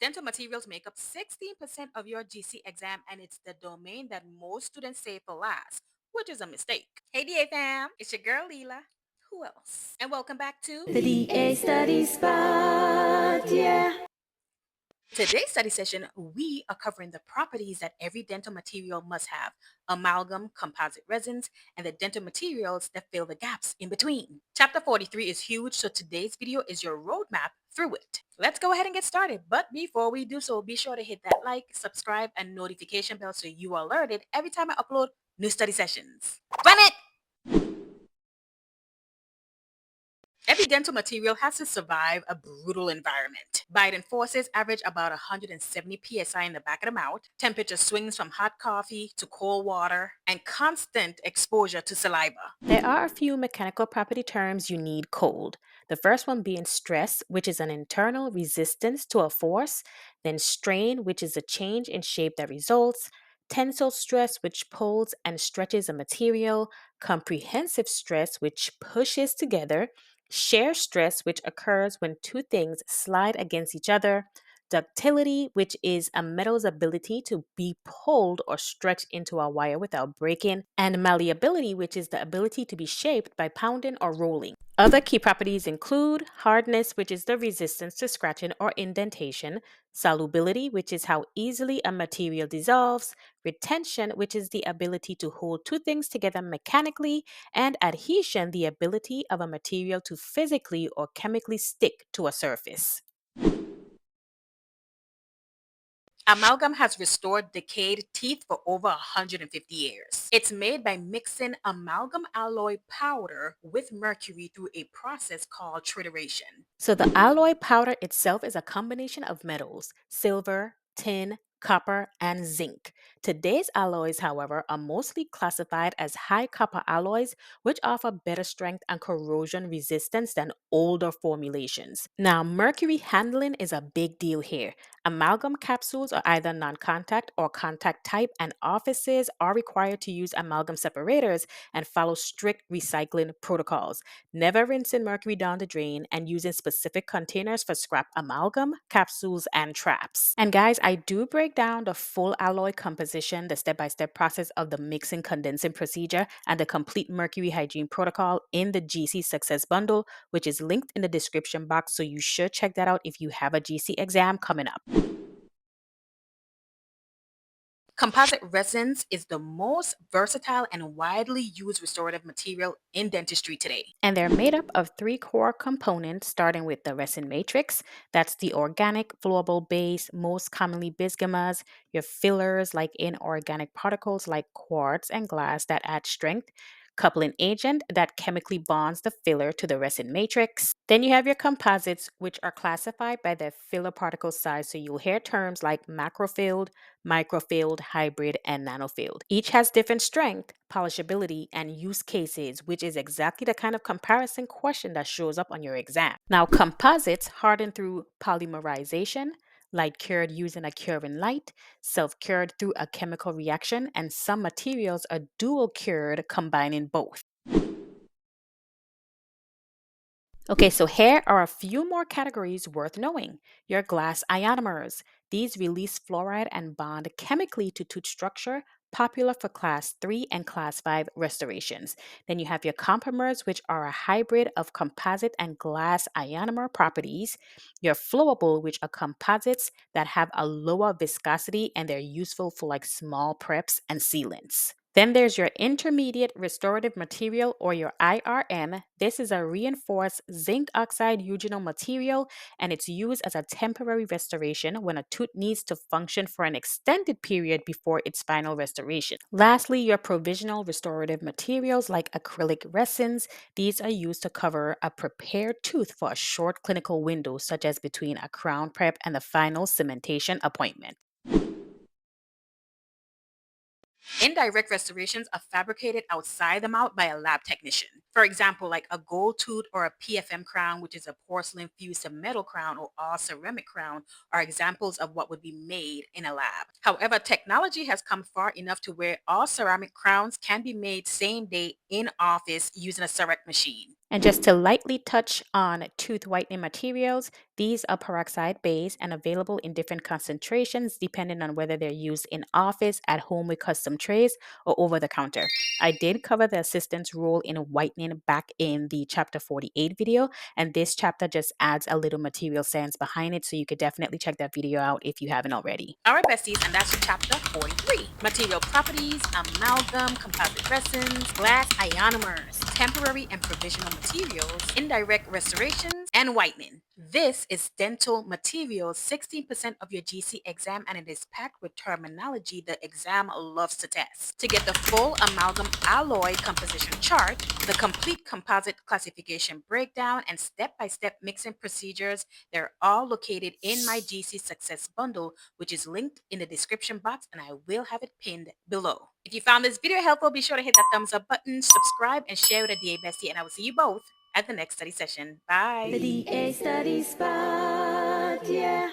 Dental materials make up 16% of your GC exam, and it's the domain that most students save for last, which is a mistake. Hey, DA fam, it's your girl Leela. Who else? And welcome back to The DA Study Spot, yeah. today's study session. We are covering the properties that every dental material must have: amalgam, composite resins, and the dental materials that fill the gaps in between. Chapter 43 is huge, so today's video is your roadmap through it. Let's go ahead and get started. But before we do so, be sure to hit that like, subscribe, and notification bell so you are alerted every time I upload new study sessions. Run it! Every dental material has to survive a brutal environment. Biden forces average about 170 psi in the back of the mouth. Temperature swings from hot coffee to cold water, and constant exposure to saliva. There are a few mechanical property terms you need cold. The first one being stress, which is an internal resistance to a force, then strain, which is a change in shape that results, tensile stress, which pulls and stretches a material, comprehensive stress, which pushes together, shear stress, which occurs when two things slide against each other, ductility, which is a metal's ability to be pulled or stretched into a wire without breaking, and malleability, which is the ability to be shaped by pounding or rolling. Other key properties include hardness, which is the resistance to scratching or indentation, solubility, which is how easily a material dissolves, retention, which is the ability to hold two things together mechanically, and adhesion, the ability of a material to physically or chemically stick to a surface. Amalgam has restored decayed teeth for over 150 years. It's made by mixing amalgam alloy powder with mercury through a process called trituration. So the alloy powder itself is a combination of metals, silver, tin, copper, and zinc. Today's alloys, however, are mostly classified as high copper alloys, which offer better strength and corrosion resistance than older formulations. Now, mercury handling is a big deal here. Amalgam capsules are either non contact or contact type, and offices are required to use amalgam separators and follow strict recycling protocols, never rinsing mercury down the drain, and using specific containers for scrap amalgam, capsules, and traps. And guys, I do break down the full alloy composition, the step-by-step process of the mixing condensing procedure, and the complete mercury hygiene protocol in the GC Success Bundle, which is linked in the description box, so you should check that out if you have a GC exam coming up. Composite resins is the most versatile and widely used restorative material in dentistry today. And they're made up of three core components, starting with the resin matrix. That's the organic flowable base, most commonly bisgmas, your fillers like inorganic particles like quartz and glass that add strength, coupling agent that chemically bonds the filler to the resin matrix. Then you have your composites, which are classified by their filler particle size. So you'll hear terms like macrofilled, microfilled, hybrid, and nanofilled. Each has different strength, polishability, and use cases, which is exactly the kind of comparison question that shows up on your exam. Now, composites harden through polymerization, light cured using a curing light, self cured through a chemical reaction, and some materials are dual cured, combining both. Okay, so here are a few more categories worth knowing. Your glass ionomers. These release fluoride and bond chemically to tooth structure, popular for class 3 and class 5 restorations. Then you have your comprimers, which are a hybrid of composite and glass ionomer properties. Your flowable, which are composites that have a lower viscosity and they're useful for like small preps and sealants. Then there's your intermediate restorative material or your IRM. This is a reinforced zinc oxide eugenol material and it's used as a temporary restoration when a tooth needs to function for an extended period before its final restoration. Lastly, your provisional restorative materials like acrylic resins. These are used to cover a prepared tooth for a short clinical window, such as between a crown prep and the final cementation appointment. Indirect restorations are fabricated outside the mouth by a lab technician. For example, like a gold tooth or a PFM crown, which is a porcelain fused to metal crown, or all ceramic crown, are examples of what would be made in a lab. However, technology has come far enough to where all ceramic crowns can be made same day in office using a ceramic machine. And just to lightly touch on tooth whitening materials, these are peroxide based and available in different concentrations depending on whether they're used in office, at home with custom trays, or over the counter. I did cover the assistant's role in whitening back in the chapter 48 video, and this chapter just adds a little material science behind it, so you could definitely check that video out if you haven't already. All right, besties, and that's chapter 43. Material properties, amalgam, composite resins, glass ionomers, temporary and provisional materials, indirect restorations, and whitening. This is dental materials, 16% of your GC exam, and it is packed with terminology the exam loves to test. To get the full amalgam alloy composition chart, the complete composite classification breakdown, and step-by-step mixing procedures, they're all located in my GC Success Bundle, which is linked in the description box, and I will have it pinned below. If you found this video helpful, be sure to hit that thumbs up button, subscribe, and share with a DA bestie, and I will see you both at the next study session. Bye. The DA Study Spot, yeah.